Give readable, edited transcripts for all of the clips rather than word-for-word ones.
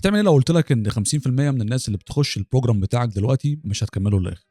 هتعمل ايه لو قلت لك ان 50% من الناس اللي بتخش البروجرام بتاعك دلوقتي مش هتكمله للاخر؟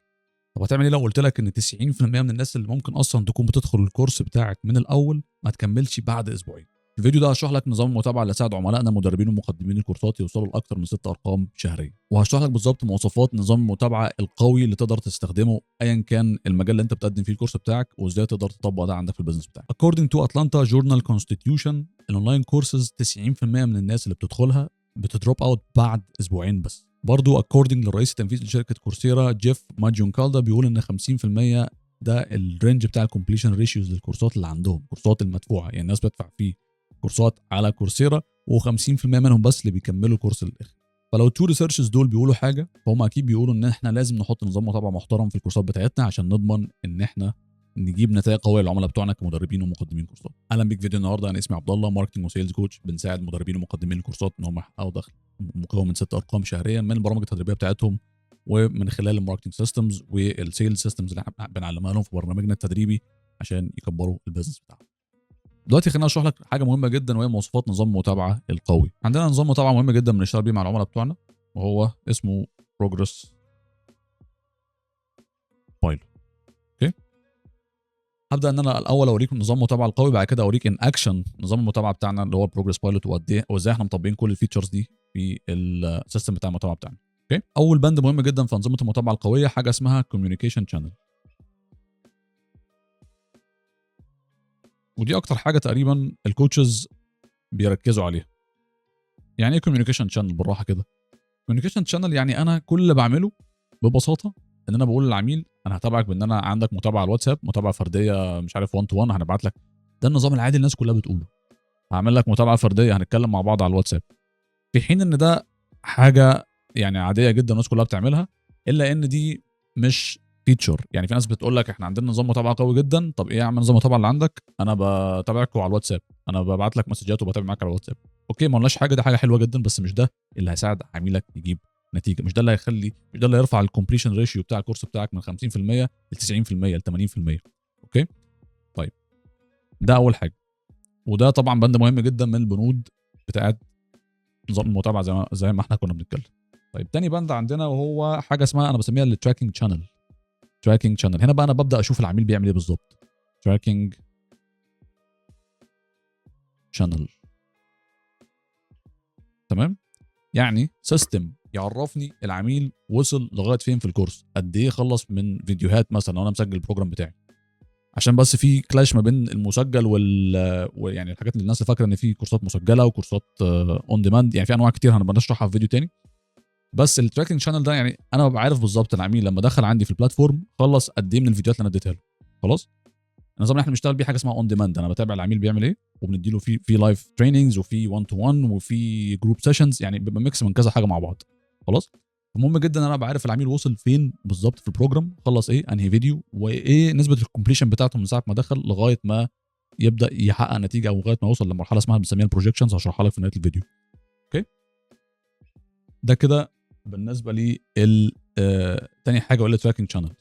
طب هتعمل ايه لو قلت لك ان 90% من الناس اللي ممكن اصلا تكون بتدخل الكورس بتاعك من الاول ما تكملش بعد اسبوعين؟ الفيديو ده هشرح لك نظام المتابعه اللي يساعد عملائنا مدربين ومقدمين الكورسات يوصلوا لاكثر من 6 ارقام شهريه، وهشرح لك بالظبط مواصفات نظام المتابعه القوي اللي تقدر تستخدمه ايا كان المجال اللي انت بتقدم فيه الكورس بتاعك، وازاي تقدر تطبق ده عندك في البيزنس بتاعك. According to Atlanta Journal Constitution الاونلاين كورسز 90% من الناس اللي بتدخلها بتدروب اوت بعد اسبوعين بس. برضو according للرئيس التنفيذي لشركه كورسيرا جيف ماجيونكالدا بيقول ان 50% ده الرينج بتاع الكومبليشن ريشيوز للكورسات اللي عندهم، الكورسات المدفوعه، يعني الناس بتدفع فيه كورسات على كورسيرا و50% منهم بس اللي بيكملوا الكورس للاخر. فلو التو ريسيرشز دول بيقولوا حاجه فهم اكيد بيقولوا ان احنا لازم نحط نظام متابعه محترم في الكورسات بتاعتنا عشان نضمن ان احنا نجيب نتائج قويه للعملاء بتوعنا كمدربين ومقدمين كورسات. اهلا بيك فيديو النهارده. انا اسمي عبد الله، ماركتنج وسيلز كوتش. بنساعد مدربين ومقدمين الكورسات ان هم يحققوا دخل مكون من 6 ارقام شهريا من البرامج التدريبيه بتاعتهم، ومن خلال الماركتنج سيستمز والسيلز سيستمز اللي احنا بنعلمها لهم في برنامجنا التدريبي عشان يكبروا البيزنس بتاعهم. دلوقتي خلينا اشرح لك حاجه مهمه جدا وهي مواصفات نظام المتابعه القوي. عندنا نظام متابعه مهم جدا بنشتغل بيه مع العملاء بتوعنا وهو اسمه بروجرس بايلوت. اوكي، هبدا ان انا الاول اوريك نظام المتابعه القوي، بعد كده اوريك ان اكشن نظام المتابعه بتاعنا اللي هو بروجرس بايلوت، وقد ايه وازاي احنا مطبقين كل الفيتشرز دي في السيستم بتاع المتابعه بتاعنا. اوكي، اول بند مهم جدا في انظمه المتابعه القويه حاجه اسمها كوميونيكيشن شانل، ودي اكتر حاجه تقريبا الكوتشز بيركزوا عليها. يعني ايه كوميونيكيشن شانل؟ بالراحه كده، كوميونيكيشن شانل يعني انا كل اللي بعمله ببساطه ان انا بقول للعميل انا هتابعك بان انا عندك متابعه على الواتساب، متابعه فرديه مش عارف 1 تو 1 هنبعت لك، ده النظام العادي الناس كلها بتقوله. هعمل لك متابعه فرديه هنتكلم مع بعض على الواتساب، في حين ان ده حاجه يعني عاديه جدا الناس كلها بتعملها، الا ان دي مش فيتشر. يعني في ناس بتقول لك احنا عندنا نظام متابعه قوي جدا. طب ايه يا عم نظام المتابعه اللي عندك؟ انا بتابعك على الواتساب، انا ببعت لك مسجات وبتابع معاك على الواتساب. اوكي، ما قلناش حاجه، دي حاجه حلوه جدا، بس مش ده اللي هيساعد عميلك يجيب نتيجه، مش ده اللي هيخلي، مش ده اللي يرفع الكومبليشن ريشيو بتاع الكورس بتاعك من 50% ل 90% ل 80%. اوكي، طيب ده اول حاجه، وده طبعا بند مهم جدا من البنود بتاعت نظام المتابعه زي ما احنا كنا بنتكلم. طيب تاني بند عندنا وهو حاجه اسمها انا بسميها التراكنج شانل. تراكنج شانل هنا بقى انا ببدا اشوف العميل بيعمل ايه بالظبط. تراكنج شانل، تمام، يعني سيستم يعرفني العميل وصل لغايه فين في الكورس، قد ايه خلص من فيديوهات مثلا لو انا مسجل البروجرام بتاعي، عشان بس في كلاش ما بين المسجل يعني الحاجات اللي الناس فاكره ان في كورسات مسجله وكورسات اون ديماند، يعني في انواع كتير هنبقى نشرحها في فيديو تاني. بس التراكنج شانل ده يعني انا ببقى عارف بالظبط العميل لما دخل عندي في البلاتفورم خلص قد ايه من الفيديوهات اللي انا اديتها له. خلاص، النظام اللي احنا بنشتغل بيه حاجه اسمها اون ديماند، انا بتابع العميل بيعمل ايه وبنديله في لايف تريننجز وفي 1 تو 1 وفي جروب سيشنز، يعني بيبقى ميكس من كذا حاجه مع بعض. خلاص، مهم جدا ان انا ابقى عارف العميل وصل فين بالظبط في البروجرام، خلص ايه انهي فيديو، وايه نسبه الكومبليشن بتاعته من ساعه ما دخل لغايه ما يبدا يحقق نتيجه، او لغايه ما يوصل لمرحله اسمها بنسميها البروجكشنز، هشرحها لك في نهايه الفيديو. اوكي، ده كده بالنسبه لي تاني حاجه ولا تراكنج شانلز.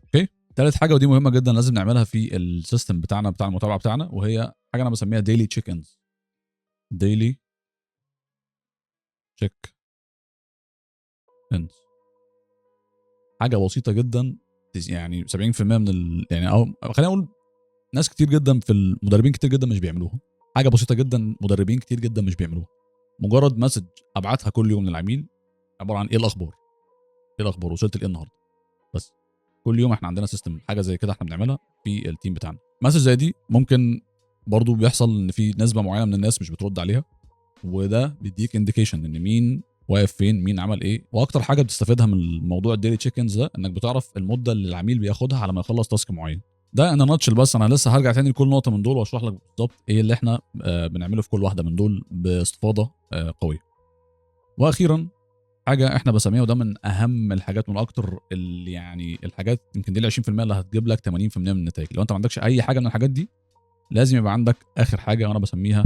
اوكي، ثالث حاجه ودي مهمه جدا لازم نعملها في السيستم بتاعنا بتاع المتابعه بتاعنا، وهي حاجه انا بسميها ديلي تشيك انز. ديلي تشيك انز حاجه بسيطه جدا، يعني 70% من يعني او خلينا نقول ناس كتير جدا في المدربين كتير جدا مش بيعملوها. حاجه بسيطه جدا مدربين كتير جدا مش بيعملوها، مجرد مسج ابعتها كل يوم للعميل عباره عن ايه الاخبار، ايه الاخبار، وصلت لايه النهارده. بس كل يوم احنا عندنا سيستم حاجه زي كده احنا بنعملها في التيم بتاعنا. مسج زي دي ممكن برضو بيحصل ان في نسبه معينه من الناس مش بترد عليها، وده بيديك انديكيشن ان مين واقف فين، مين عمل ايه. واكتر حاجه بتستفيدها من الموضوع الديلي تشيكنز ده انك بتعرف المده اللي العميل بياخدها على ما يخلص تاسك معين. ده انا ناتشل، بس انا لسه هرجع تاني لكل نقطه من دول واشرح لك بالظبط ايه اللي احنا بنعمله في كل واحده من دول باستفاضه قويه. واخيرا حاجه احنا بسميها، وده من اهم الحاجات، من اكتر اللي يعني الحاجات يمكن دي ال 20% اللي هتجيب لك 80% من النتائج. لو انت ما عندكش اي حاجه من الحاجات دي لازم يبقى عندك اخر حاجه وانا بسميها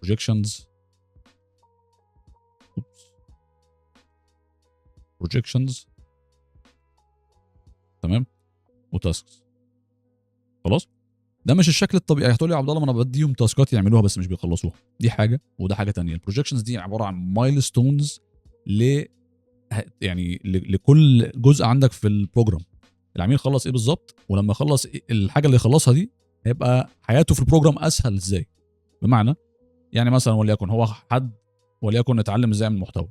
projections. projections، تمام، وتاسكس. خلاص، ده مش الشكل الطبيعي. هتقول لي يا عبد الله ما انا بديهم تاسكات يعملوها بس مش بيخلصوها، دي حاجه وده حاجه تانية. البروجكشنز دي عباره عن مايلستونز يعني لكل جزء عندك في البروجرام. العميل خلص ايه بالظبط، ولما يخلص إيه الحاجه اللي يخلصها دي هيبقى حياته في البروجرام اسهل ازاي. بمعنى يعني مثلا وليكن هو حد وليكن اتعلم ازاي يعمل محتوى،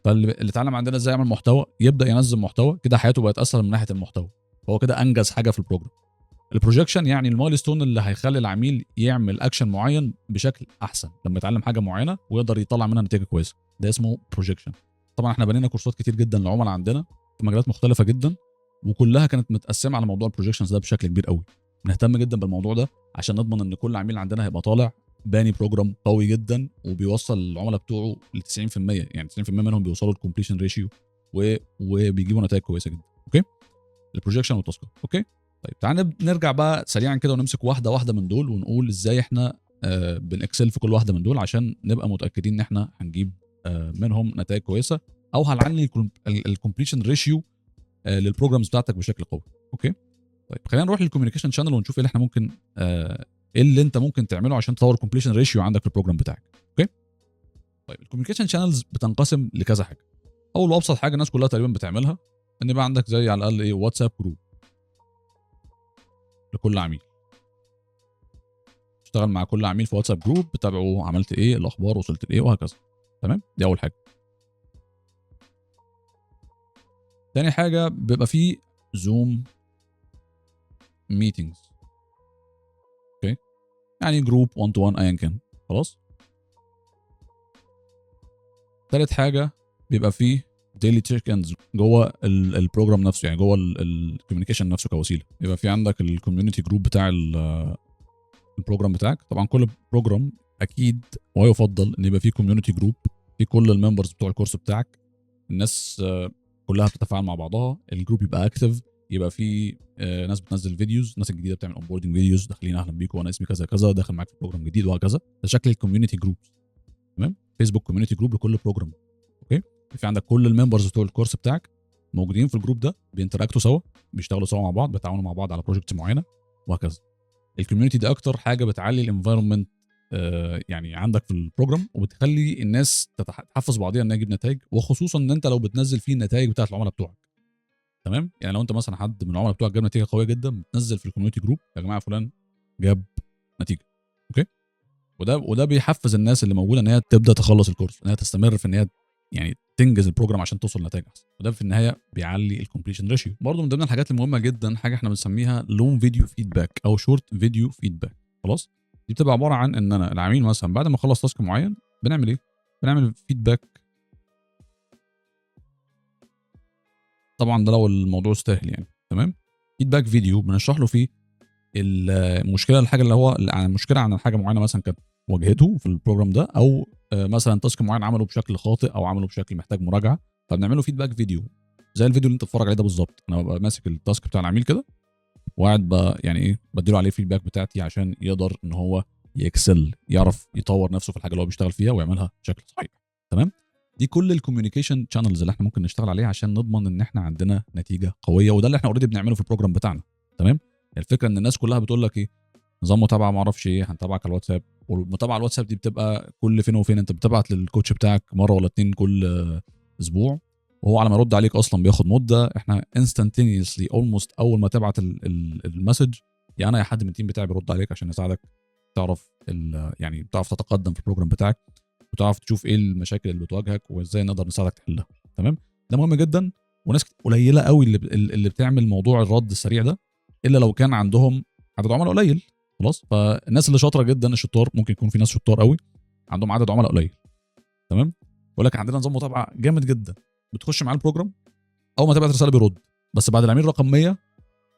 فاللي اتعلم عندنا ازاي يعمل محتوى يبدا ينزل محتوى كده، حياته بقت اسهل من ناحيه المحتوى، فهو كده انجز حاجه في البروجرام. البروجكشن يعني المايلستون اللي هيخلي العميل يعمل اكشن معين بشكل احسن لما يتعلم حاجه معينه ويقدر يطلع منها نتيجه كويسه، ده اسمه بروجكشن. طبعا احنا بنينا كورسات كتير جدا للعملاء عندنا في مجالات مختلفه جدا، وكلها كانت متقسمه على موضوع البروجكشنز ده بشكل كبير قوي. بنهتم جدا بالموضوع ده عشان نضمن ان كل عميل عندنا هيبقى طالع باني بروجرام قوي جدا وبيوصل العملاء بتوعه ل 90%، يعني 90% منهم بيوصلوا للكومبليشن ريشيو وبيجيبوا نتائج كويسه جدا. اوكي، البروجكشن والتاسكات. اوكي طيب تعالى نرجع بقى سريعا كده ونمسك واحده واحده من دول ونقول ازاي احنا بنكسل في كل واحده من دول عشان نبقى متاكدين ان احنا هنجيب منهم نتائج كويسه او هنعلي الكومبليشن ريشيو للبروجرامز بتاعتك بشكل قوي. اوكي طيب خلينا نروح للكوميونيكيشن شانل ونشوف ايه اللي احنا ممكن ايه اللي انت ممكن تعمله عشان تطور الكومبليشن ريشيو عندك في البروجرام بتاعك. اوكي طيب الكوميونيكيشن شانلز بتنقسم لكذا حاجه. اول وابسط حاجه الناس كلها تقريبا بتعملها ان يبقى عندك زي على الاقل ايه واتساب جروب لكل عميل، اشتغل مع كل عميل في واتساب جروب، بتابعه عملت ايه، الاخبار وصلت لايه وهكذا. تمام، دي اول حاجه. تاني حاجه بيبقى فيه زوم ميتينجز. اوكي يعني جروب 1 تو 1 ايا كان، خلاص. تالت حاجه بيبقى فيه ديلي تشيك اندز جوه البروجرام نفسه، يعني جوه الكوميونيكيشن نفسه كوسيله. يبقى في عندك الكوميونتي جروب بتاع البروجرام بتاعك. طبعا كل بروجرام اكيد ويفضل ان يبقى فيه كوميونتي جروب في كل الممبرز بتوع الكورس بتاعك، الناس كلها بتتفاعل مع بعضها، الجروب يبقى اكتف، يبقى في ناس بتنزل فيديوز، ناس الجديده بتعمل اونبوردنج فيديوز، داخلين اهلا بيكم وانا اسمي كذا كذا داخل معاك في بروجرام جديد وهكذا. ده شكل الكوميونتي جروب. تمام، فيسبوك كوميونتي جروب لكل بروجرام. اوكي في عندك كل الممبرز بتوع الكورس بتاعك موجودين في الجروب ده، بينتراكتوا سوا، بيشتغلوا سوا مع بعض، بيتعاونوا مع بعض على بروجكتس معينه وهكذا. الكوميونتي دي اكتر حاجه بتعلي الانفايرمنت يعني عندك في البروجرام، وبتخلي الناس تحفز بعضيها انها تجيب نتائج، وخصوصا ان انت لو بتنزل فيه النتائج بتاعت العملاء بتوعك. تمام، يعني لو انت مثلا حد من العملاء بتوعك جاب نتيجه قويه جدا، بتنزل في الكوميونتي جروب يا جماعه فلان جاب نتيجه. اوكي وده بيحفز الناس اللي موجوده ان هي تبدا تخلص الكورس، ان هي تستمر في ان هي يعني تنجز البروجرام عشان توصل لنتائج احسن، وده في النهايه بيعلي الكومبليشن ريشيو. برضه من ضمن الحاجات المهمه جدا حاجه احنا بنسميها لون فيديو فيدباك او شورت فيديو فيدباك. خلاص، دي بتبقى عباره عن ان انا العميل مثلا بعد ما خلص تاسك معين بنعمل ايه؟ بنعمل فيدباك. طبعا ده لو الموضوع يستاهل يعني. تمام، فيدباك فيديو بنشرح له فيه المشكله، الحاجه اللي هو عن المشكله عن حاجه معينه مثلا كانت واجهته في البروجرام ده، او مثلا تاسك معين عمله بشكل خاطئ او عمله بشكل محتاج مراجعه، فبنعمله فيدباك فيديو زي الفيديو اللي انت بتتفرج عليه ده بالظبط. انا ببقى ماسك التاسك بتاع العميل كده وقاعد يعني ايه بديله عليه فيدباك بتاعتي عشان يقدر ان هو يكسل، يعرف يطور نفسه في الحاجه اللي هو بيشتغل فيها ويعملها بشكل صحيح. تمام، دي كل الكوميونيكيشن شانلز اللي احنا ممكن نشتغل عليها عشان نضمن ان احنا عندنا نتيجه قويه، وده اللي احنا اوريدي بنعمله في البروجرام بتاعنا. تمام، الفكره ان الناس كلها بتقول لك ايه، نظام متابعه ما اعرفش ايه، هنتابعك على الواتساب، والمتابعه على الواتساب دي بتبقى كل فين وفين، انت بتبعت للكوتش بتاعك مره ولا اتنين كل اسبوع، وهو على ما يرد عليك اصلا بياخد مده. احنا انستنتينيوسلي اولموست اول ما تبعت المسج يا انا يا حد من التيم بتاعي بيرد عليك عشان يساعدك تعرف يعني تعرف تتقدم في البروجرام بتاعك، وتعرف تشوف ايه المشاكل اللي بتواجهك وازاي نقدر نساعدك تحلها. تمام، ده مهم جدا، وناس قليله قوي اللي بتعمل موضوع الرد السريع ده، الا لو كان عندهم عدد عملاء قليل. خلاص، فالناس اللي شاطره جدا الشطار، ممكن يكون في ناس شطار قوي عندهم عدد عملاء قليل. تمام، بقول لك عندنا نظام متابعه جامد جدا، بتخش مع البروجرام اول ما تبعت رساله بيرد، بس بعد العميل رقم 100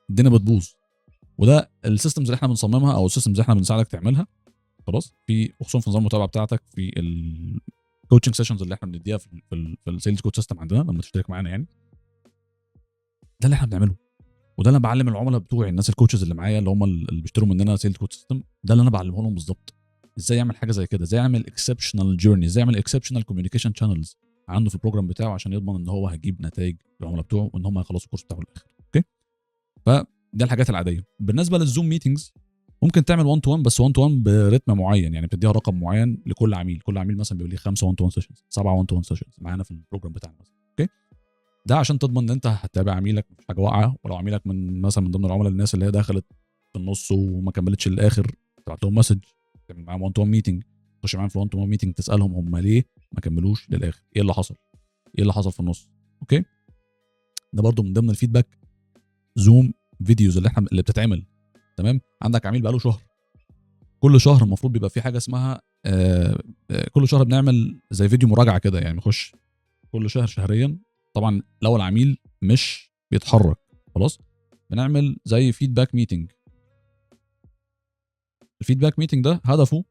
الدنيا بتبوظ. وده السيستمز اللي احنا بنصممها او السيستمز اللي احنا بنساعدك تعملها. خلاص، في خصوصا في نظام المتابعه بتاعتك في الكوتشنج سيشنز اللي احنا بنديها في السيلز كوتش سيستم عندنا لما تشترك معانا يعني. ده اللي احنا بنعمله، وده اللي انا بعلم العملاء بتوعي، الناس الكوتشز اللي معايا اللي هم اللي بيشتروا مننا سيلز كوتش سيستم، ده اللي انا بعلمه لهم بالظبط. ازاي يعمل حاجه زي كده، ازاي يعمل اكسبشنال جيرني، ازاي يعمل اكسبشنال كوميونيكيشن شانلز عنده في البروجرام بتاعه عشان يضمن ان هو هيجيب نتائج للعملاء بتوعه وان هم هيخلصوا الكورس بتاعه للاخر. اوكي، فده الحاجات العاديه. بالنسبه للزوم ميتنجز ممكن تعمل 1 تو 1 بس 1 تو 1 برتم معين، يعني بتديها رقم معين لكل عميل، كل عميل مثلا بيبقى ليه 5 1 تو 1 سيشنز، 7 1 تو 1 سيشنز معانا في البروجرام بتاعنا مثلا. اوكي، ده عشان تضمن ان انت هتتابع عميلك مفيش حاجه واقعه، ولو عميلك من مثلا من ضمن العملاء الناس اللي هي دخلت في النص وما كملتش للاخر، تبعت لهم مسج، تعمل معاهم 1 تو 1 ميتنج، تخش معاهم في 1 تو 1 ميتنج تسالهم هم ليه ما كملوش للاخر، ايه اللي حصل، ايه اللي حصل في النص. اوكي، ده برضو من ضمن الفيدباك زوم فيديوز اللي بتتعمل. تمام، عندك عميل بقاله شهر، كل شهر المفروض بيبقى في حاجه اسمها كل شهر بنعمل زي فيديو مراجعه كده، يعني نخش كل شهر شهريا. طبعا لو العميل مش بيتحرك خلاص بنعمل زي فيدباك ميتنج. الفيدباك ميتنج ده هدفه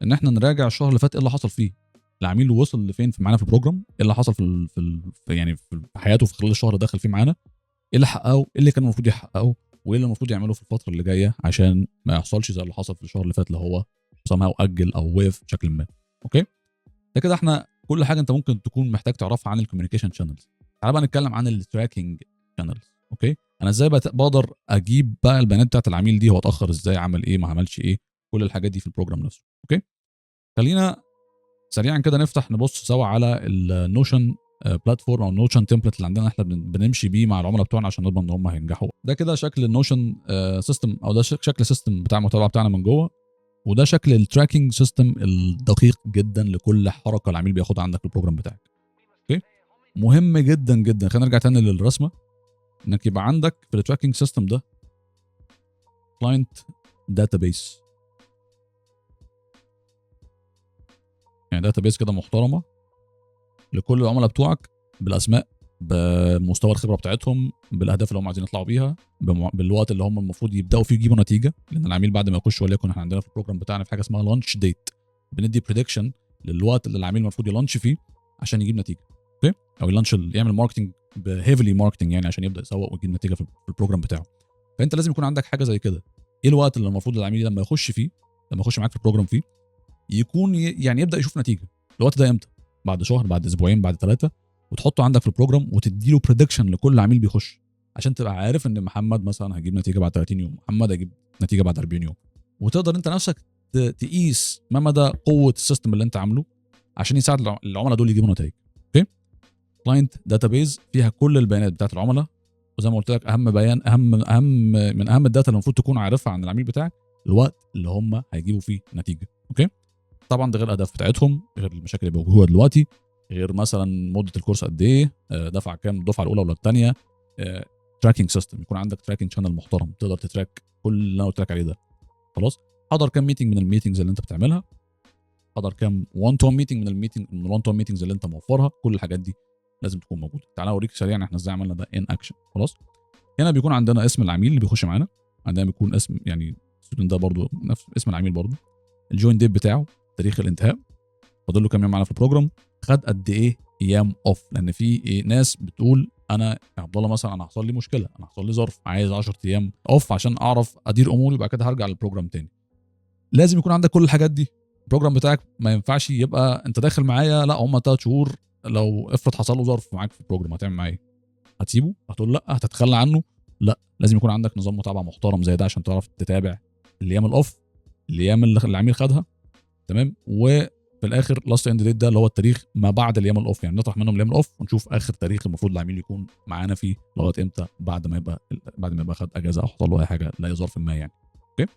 ان احنا نراجع الشهر اللي فات ايه اللي حصل فيه، العميل وصل لفين في معانا في البروجرام، ايه اللي حصل في يعني في حياته في خلال الشهر دخل فيه معانا، ايه اللي حققه، ايه اللي كان المفروض يحققه، وايه اللي المفروض يعمله في الفتره اللي جايه عشان ما يحصلش زي اللي حصل في الشهر اللي فات اللي هو somehow اجل او وقف بشكل ما. اوكي، ده كده احنا كل حاجه انت ممكن تكون محتاج تعرفها عن الكوميونيكيشن شانلز. تعال بقى نتكلم عن التراكنج شانلز. اوكي، انا ازاي بقدر اجيب بقى البيانات بتاعت العميل دي، هو اتاخر ازاي، عمل ايه، ما عملش ايه، كل الحاجات دي في البروجرام نفسه. اوكي، خلينا سريعا كده نفتح نبص سوا على النوشن بلاتفورم او النوشن تمبلت اللي عندنا احنا بنمشي بيه مع العملاء بتوعنا عشان نضمن ان هم هينجحوا. ده كده شكل النوشن سيستم، او ده شكل السيستم بتاع المتابعه بتاعنا من جوه، وده شكل التراكنج سيستم الدقيق جدا لكل حركه العميل بياخدها عندك في البروجرام بتاعك. اوكي، مهم جدا جدا. خلينا نرجع تاني للرسمه، انك يبقى عندك في التراكنج سيستم ده كلاينت داتابيس، يعني داتابيس كده محترمه لكل العملاء بتوعك بالاسماء، بمستوى الخبره بتاعتهم، بالاهداف اللي هم عايزين يطلعوا بيها، بالوقت اللي هم المفروض يبداوا فيه يجيبوا نتيجه. لان العميل بعد ما يخش، وليكن احنا عندنا في البروجرام بتاعنا في حاجه اسمها لانش ديت، بندي بريدكشن للوقت اللي العميل المفروض يلانش فيه عشان يجيب نتيجه. اوكي، او يلانش يعمل ماركتنج بهيفلي ماركتنج، يعني عشان يبدا يسوق ويجيب نتيجه في البروجرام بتاعه. فانت لازم يكون عندك حاجه زي كده، ايه الوقت اللي المفروض العميل لما يخش فيه، لما يخش معاك في البروجرام فيه يكون يعني يبدا يشوف نتيجه. الوقت ده امتى؟ بعد شهر، بعد اسبوعين، بعد 3، وتحطه عندك في البروجرام وتدي له بريدكشن لكل عميل بيخش، عشان تبقى عارف ان محمد مثلا هيجيب نتيجه بعد 30 يوم، محمد هيجيب نتيجه بعد 40 يوم، وتقدر انت نفسك تقيس ما مدى قوه السيستم اللي انت عامله عشان يساعد العملاء دول يجيبوا نتائج. اوكي، كلاينت داتابيز فيها كل البيانات بتاعت العملاء، وزي ما قلت لك اهم بيان، اهم من اهم الداتا اللي المفروض تكون عارفها عن العميل بتاعك، الوقت اللي هم هيجيبوا فيه نتيجه. اوكي، طبعا ده غير الاهداف بتاعتهم، غير المشاكل اللي بيواجهوها دلوقتي، غير مثلا مده الكورس قد ايه، دفع كام الدفعه الاولى ولا الثانيه، تراكنج سيستم، يكون عندك تراكنج شانل محترم تقدر تتراك كل اللي انا قلت لك عليه ده. خلاص، حضر كام ميتنج من الميتنجز اللي انت بتعملها، حضر كام 1 تو 1 ميتنج من ال 1 تو 1 ميتنجز اللي انت موفرها، كل الحاجات دي لازم تكون موجوده. تعالى اوريك سريعا احنا ازاي عملنا ده ان اكشن. خلاص، هنا بيكون عندنا اسم العميل اللي بيخش معانا، عندنا بيكون اسم يعني ستودنت، ده برضو نفس اسم العميل، برضو الجوين ديت بتاعه، تاريخ الانتهاء، فاضل له كام يوم معانا في البروجرام، خد قد ايه ايام اوف، لان في ناس بتقول انا يا عبد الله مثلا انا حصل لي مشكله، انا حصل لي ظرف، عايز 10 ايام اوف عشان اعرف ادير اموري، وبعد كده هرجع للبروجرام تاني. لازم يكون عندك كل الحاجات دي. البروجرام بتاعك ما ينفعش يبقى انت داخل معايا لا هم 3 شهور، لو افرض حصل له ظرف معاك في البروجرام هتعمل معاه ايه؟ هتسيبه؟ هتقول لا؟ هتتخلى عنه؟ لا، لازم يكون عندك نظام متابعه محترم زي ده عشان تعرف تتابع الايام الاوف، الايام اللي العميل خدها. تمام، وفي الاخر لاست اند ديت ده اللي هو التاريخ ما بعد الايام الاوف، يعني نطرح منهم الايام الاوف ونشوف اخر تاريخ المفروض العميل يكون معانا فيه لغايه امتى، بعد ما يبقى خد اجازه او حصل له اي حاجه لا ظرف ما يعني. اوكي،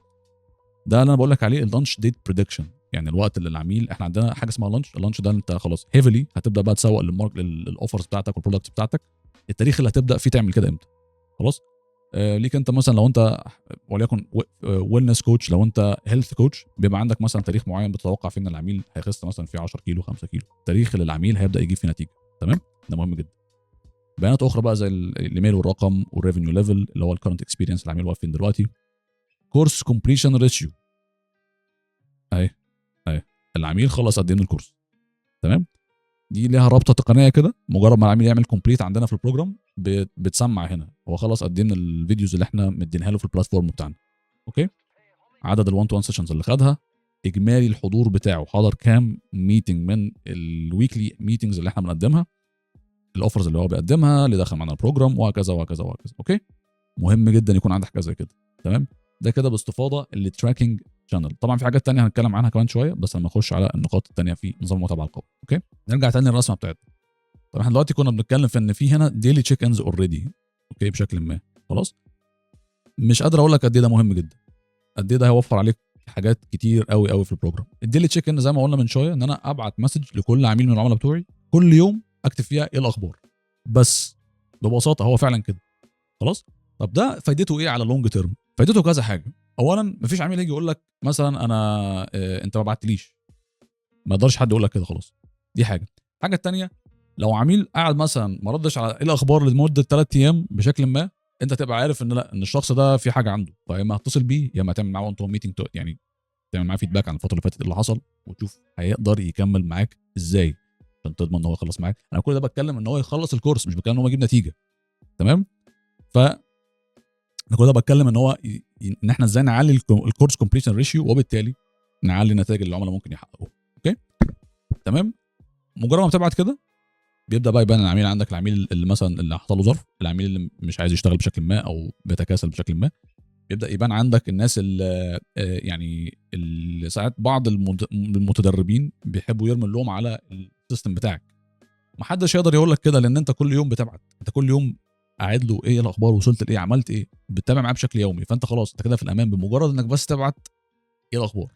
ده اللي انا بقول لك عليه اللانش ديت بريدكشن، يعني الوقت اللي العميل، احنا عندنا حاجه اسمها لانش، اللانش ده انت خلاص هيفلي هتبدا بقى تسوق للاوفرز بتاعتك والبرودكتس بتاعتك، التاريخ اللي هتبدا فيه تعمل كده امتى. خلاص، ليك انت مثلا لو انت وليكن ويلنس كوتش، لو انت هيلث كوتش بيبقى عندك مثلا تاريخ معين بتتوقع فيه ان العميل هيخس مثلا في 10 كيلو 5 كيلو، التاريخ اللي العميل هيبدا يجيب فيه نتيجه. تمام، ده مهم جدا. بيانات اخرى بقى زي الايميل والرقم والريفينيو ليفل اللي هو الكرنت اكسبيرينس العميل واقف فين دلوقتي، كورس كومبليشن ريشيو، اهي العميل خلص قد ايه من الكورس. تمام، دي ليها رابطه تقنيه كده، مجرد ما العميل يعمل كومبليت عندنا في البروجرام بتسمع هنا هو خلص قد ايه من الفيديوز اللي احنا مدينها له في البلاتفورم بتاعنا. اوكي، عدد ال1 تو 1 سيشنز اللي خدها، اجمالي الحضور بتاعه، حضر كام ميتنج من الويكلي ميتنجز اللي احنا بنقدمها، الاوفرز اللي هو بيقدمها، اللي دخل معانا البروجرام، وهكذا وهكذا وهكذا. اوكي، مهم جدا يكون عندك حاجه زي كده. تمام، ده كده باستفاضه اللي تراكنج شانل. طبعا في حاجات تانية هنتكلم عنها كمان شويه، بس لما نخش على النقاط التانية في نظام المتابعه القوي. اوكي، نرجع تاني للرسمه بتاعتنا. طب احنا دلوقتي كنا بنتكلم في ان في هنا ديلي تشيك انز اوريدي، اوكي، بشكل ما. خلاص، مش قادر اقول لك قد ايه ده مهم جدا، قد ايه ده هيوفر عليك حاجات كتير قوي قوي في البروجرام. الديلي تشيك ان زي ما قلنا من شويه، ان انا ابعت مسج لكل عميل من العملاء بتوعي كل يوم، اكتب فيها ايه الاخبار بس. ببساطه هو فعلا كده. خلاص، طب ده فايدته ايه على لونج تيرم؟ فايدته كذا حاجه. اولا، مفيش عميل يجي يقول لك مثلا انا انت ما بعتليش، ما يقدرش حد يقول لك كده، خلاص. دي حاجه. الحاجه الثانيه، لو عميل قاعد مثلا ما ردش على ايه الاخبار لمده 3 ايام بشكل ما، انت تبقى عارف ان لا، ان الشخص ده في حاجه عنده، فيا اما هتصل بيه يا اما تعمل معاه انت ميتنج، يعني تعمل معاه فيدباك عن الفتره اللي فاتت اللي حصل، وتشوف هيقدر يكمل معاك ازاي عشان تضمن ان هو يخلص معاك. انا كل ده بتكلم ان هو يخلص الكورس، مش بتكلم ان هو يجيب نتيجه. تمام؟ ف انا كل ده بتكلم ان هو ان احنا ازاي نعلي الكورس كومبليشن ريشيو، وبالتالي نعلي النتائج اللي العملاء ممكن يحققوها. اوكي، تمام. مجرد ما بتبعت كده، بيبدا بقى يبان العميل عندك، العميل اللي مثلا اللي حصل له ظرف، العميل اللي مش عايز يشتغل بشكل ما او بيتكاسل بشكل ما. بيبدا يبان عندك الناس اللي يعني اللي ساعات بعض المتدربين بيحبوا يرموا اللوم على السيستم بتاعك. محدش يقدر يقول لك كده، لان انت كل يوم بتبعت، انت كل يوم قاعد له ايه الاخبار، وصلت لايه، عملت ايه، بتتابع معاه بشكل يومي. فانت خلاص انت كده في الامان، بمجرد انك بس تبعت ايه الاخبار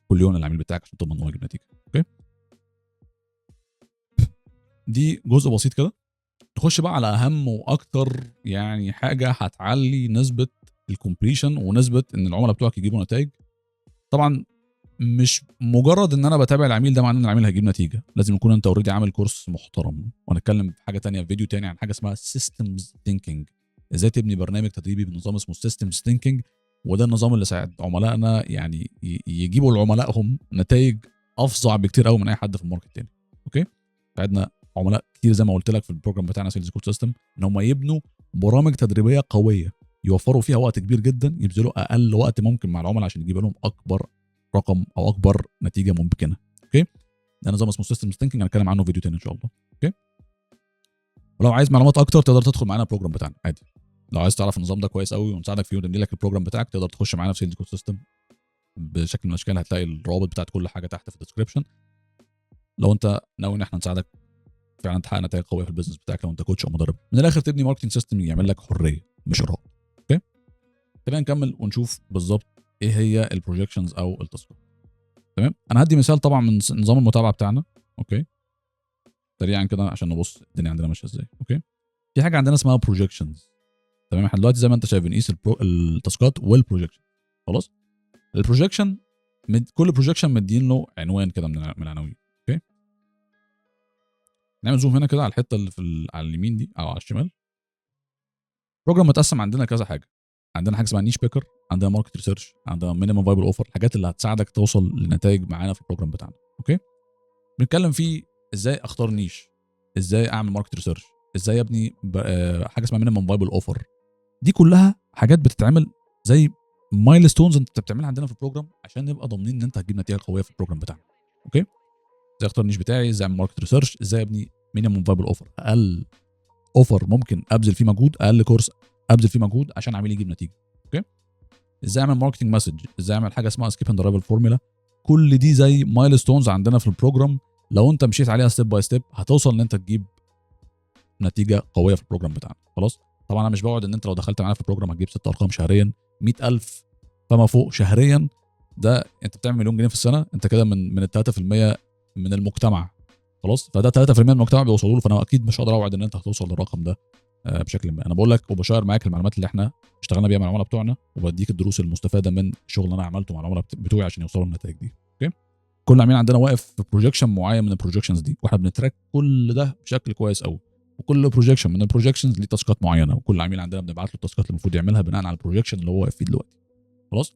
كل يوم للعميل بتاعك عشان تضمن ان هو يجيب نتيجه. اوكي، دي جزء بسيط كده. تخش بقى على اهم واكتر يعني حاجه هتعلي نسبه الكومبليشن ونسبه ان العملاء بتوعك يجيبوا نتائج. طبعا مش مجرد ان انا بتابع العميل ده معناه ان العميل هيجيب نتيجه، لازم يكون انت اوريدي عامل كورس محترم. ونتكلم في حاجه تانية في فيديو تاني عن حاجه اسمها سيستمز ثينكينج، ازاي تبني برنامج تدريبي بنظام اسمه سيستمز ثينكينج. وده النظام اللي ساعد عملائنا يعني يجيبوا لعملائهم نتائج افظع بكتير قوي من اي حد في الماركت تاني. اوكي، ساعدنا عملاء كتير زي ما قلت لك في البروجرام بتاعنا سيلز كود سيستم، ان هم يبنوا برامج تدريبيه قويه يوفروا فيها وقت كبير جدا، يبذلوا اقل وقت ممكن مع العملاء عشان يجيب لهم اكبر رقم او اكبر نتيجه ممكنه. اوكي، ده نظام اسمه سيستم ثينكينج، هنتكلم عنه في فيديو تاني ان شاء الله. اوكي، ولو عايز معلومات اكتر تقدر تدخل معانا البروجرام بتاعنا عادي. لو عايز تعرف النظام ده كويس قوي ونساعدك فيه ونبني لك البروجرام بتاعك، تقدر تخش معانا في سيلز كود سيستم بشكل من الاشكال. هتلاقي الروابط بتاعت كل حاجه تحت في الديسكربشن، لو انت ناوي ان احنا نساعدك فعلا تحقق نتائج قويه في البيزنس بتاعك. لو انت كوتش او مدرب، من الاخر تبني ماركتنج سيستم يعمل لك حريه مش ارهاق. اوكي، خلينا نكمل ونشوف بالظبط ايه هي البروجكشنز او التاسكات. تمام، انا هدي مثال طبعا من نظام المتابعه بتاعنا. اوكي، سريعا كده عشان نبص الدنيا عندنا ماشيه ازاي. اوكي، في حاجه عندنا اسمها بروجكشنز. تمام، احنا دلوقتي زي ما انت شايف بنقيس التاسكات والبروجكشن. خلاص، البروجكشن كل بروجكشن مدين له عنوان كده من العناوين. اوكي، نعمل زوم هنا كده على الحته اللي على اليمين دي او على الشمال. البروجرام متقسم عندنا كذا حاجه. عندنا حاجه اسمها نيش بيكر، عندنا ماركت ريسيرش، عندنا مينيمم فايبل اوفر، الحاجات اللي هتساعدك توصل لنتائج معانا في البروجرام بتاعنا. اوكي، بنتكلم فيه ازاي اختار نيش، ازاي اعمل ماركت ريسيرش، ازاي ابني حاجه اسمها مينيمم فايبل اوفر. دي كلها حاجات بتتعمل زي مايلستونز انت بتعملها عندنا في البروجرام عشان نبقى ضامنين ان انت هتجيب نتيجه قويه في البروجرام بتاعنا. اوكي، ازاي اختار النيش بتاعي، ازاي اعمل ماركت ريسيرش، ازاي ابني مينيمم فايبل اوفر، اقل اوفر ممكن ابذل فيه مجهود، اقل كورس ابذل فيه مجهود عشان عميل يجيب نتيجه. اوكي، ازاي اعمل ماركتنج مسج، ازاي اعمل حاجه اسمها سكيب اند رايفل فورمولا. كل دي زي مايلستونز عندنا في البروجرام، لو انت مشيت عليها ستيب باي ستيب هتوصل ان انت تجيب نتيجه قويه في البروجرام بتاعنا. خلاص، طبعا انا مش بوعد ان انت لو دخلت معانا في البروجرام هتجيب 6 ارقام شهريا، 100,000 فما فوق شهريا. ده انت بتعمل مليون جنيه في السنه، انت كده من ال 3% من المجتمع. خلاص، فده 3% من المجتمع بيوصلوا له، فانا اكيد مش هقدر اوعد ان انت هتوصل للرقم ده بشكل ما. انا بقول لك وبشير معاك المعلومات اللي احنا اشتغلنا بيها مع العملاء بتوعنا، وبديك الدروس المستفاده من الشغل اللي انا عملته مع العملاء بتوعي عشان يوصلوا للنتائج دي. اوكي، كل عميل عندنا واقف في بروجكشن معين من البروجكشنز دي، واحنا بنتراك كل ده بشكل كويس قوي. وكل بروجكشن من البروجكشنز ليه تاسكات معينه، وكل عميل عندنا بنبعت له التاسكات اللي المفروض يعملها بناء على البروجكشن اللي هو واقف فيه دلوقتي. خلاص،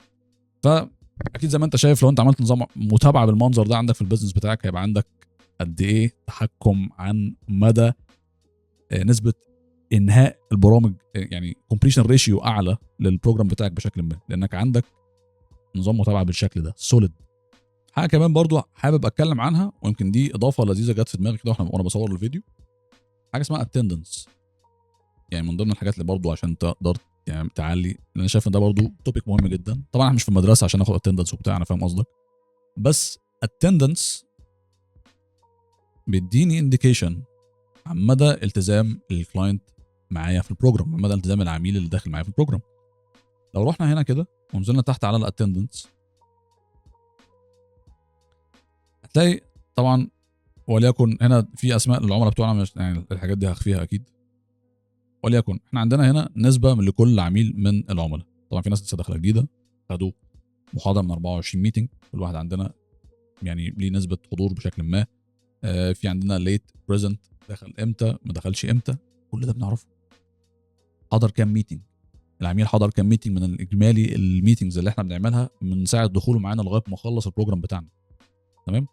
فاكيد زي ما انت شايف لو انت عملت نظام متابعه بالمنظر ده عندك في البيزنس بتاعك، هيبقى عندك قد ايه تحكم عن مدى نسبه انهاء البرامج، يعني كومبليشن ريشيو اعلى للبروجرام بتاعك بشكل ما، لانك عندك نظام متابعه بالشكل ده سوليد. حاجه كمان برضو حابب اتكلم عنها، ويمكن دي اضافه لذيذه جت في دماغي كده وانا بصور الفيديو، حاجه اسمها اتندنس. يعني من ضمن الحاجات اللي برضو عشان تقدر يعني تعلي، لان انا شايف ان ده برضو توبيك مهم جدا. طبعا احنا مش في المدرسه عشان ناخد اتندنس وبتاع، انا فاهم قصدك، بس اتندنس بيديني انديكيشن عن مدى التزام الكلاينت معايا في البروجرام، عن مدى التزام العميل اللي داخل معايا في البروجرام. لو رحنا هنا كده ونزلنا تحت على الاتندنس، هتلاقي طبعا وليكن هنا في اسماء العملاء بتوعنا، مش يعني الحاجات دي هخفيها اكيد. وليكن احنا عندنا هنا نسبه من لكل عميل من العملاء. طبعا في ناس لسه داخله جديده خدوا محاضره من 24 ميتنج، كل واحد عندنا يعني ليه نسبه حضور بشكل ما. في عندنا ليت بريزنت، دخل امتى ما دخلش امتى، كل ده بنعرفه. حضر كام ميتنج، العميل حضر كام ميتنج من الاجمالي الميتنجز اللي احنا بنعملها من ساعه دخوله معانا لغايه ما خلص البروجرام بتاعنا. تمام.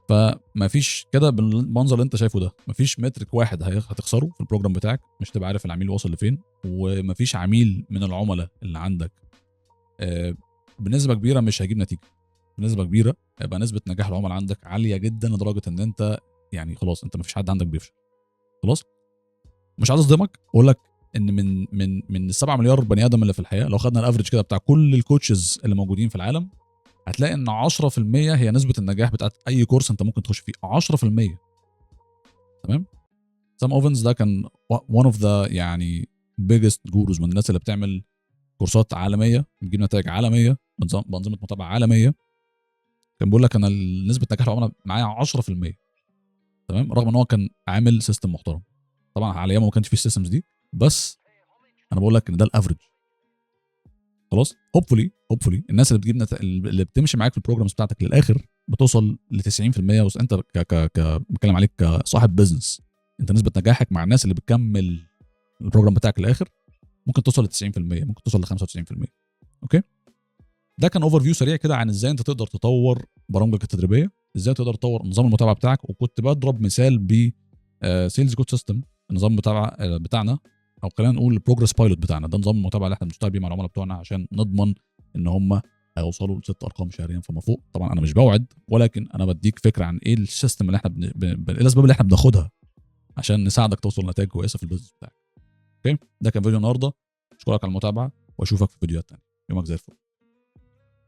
فما فيش كده بالمنظر اللي انت شايفه ده، ما فيش مترك واحد هتخسره في البروجرام بتاعك، مش تبقى عارف العميل واصل لفين. وما فيش عميل من العملاء اللي عندك بنسبه كبيره مش هيجيب نتيجه. بنسبه كبيره هيبقى نسبه نجاح العملاء عندك عاليه جدا لدرجه ان انت يعني خلاص انت ما فيش حد عندك بيفشل خلاص. مش عايز اصدمك اقول لك ان من 7 مليار بني ادم اللي في الحياه، لو خدنا الافريج كده بتاع كل الكوتشز اللي موجودين في العالم، هتلاقي ان 10% هي نسبه النجاح بتاعت اي كورس انت ممكن تخش فيه. 10%. تمام. سام اوفنز ده كان one of the يعني biggest gurus، من الناس اللي بتعمل كورسات عالميه بتجيب نتائج عالميه بانظمه متابعه عالميه. كان بيقول لك انا نسبه نجاح العملاء معايا 10%. تمام. رغم ان هو كان عامل سيستم محترم. طبعا على ايامه ما كانش فيه السيستمز دي، بس انا بقول لك ان ده الافريج. خلاص. هوبفولي الناس اللي بتجيب اللي بتمشي معاك في البروجرامز بتاعتك للاخر بتوصل ل 90%. وانت بتكلم عليك كصاحب بزنس، انت نسبه نجاحك مع الناس اللي بتكمل البروجرام بتاعك للاخر ممكن توصل ل 90%، ممكن توصل ل 95%. اوكي. ده كان اوفر فيو سريع كده عن ازاي انت تقدر تطور برامجك التدريبيه، ازاي تقدر تطور نظام المتابعه بتاعك. وكنت بضرب مثال ب سيلز جود سيستم، النظام المتابعه بتاعنا، او خلينا نقول البروجرس بايلوت بتاعنا. ده نظام المتابعه اللي احنا بنشتغل بيه مع العملاء بتوعنا عشان نضمن ان هم هيوصلوا ل6 ارقام شهريا فما فوق. طبعا انا مش بوعد، ولكن انا بديك فكره عن ايه السيستم اللي احنا ايه الاسباب اللي احنا بناخدها عشان نساعدك توصل لنتائج كويسه في البيزنس بتاعك. اوكي. ده كان فيديو النهارده. اشكرك على المتابعه واشوفك في فيديوهات تانية. يومك زي الفل.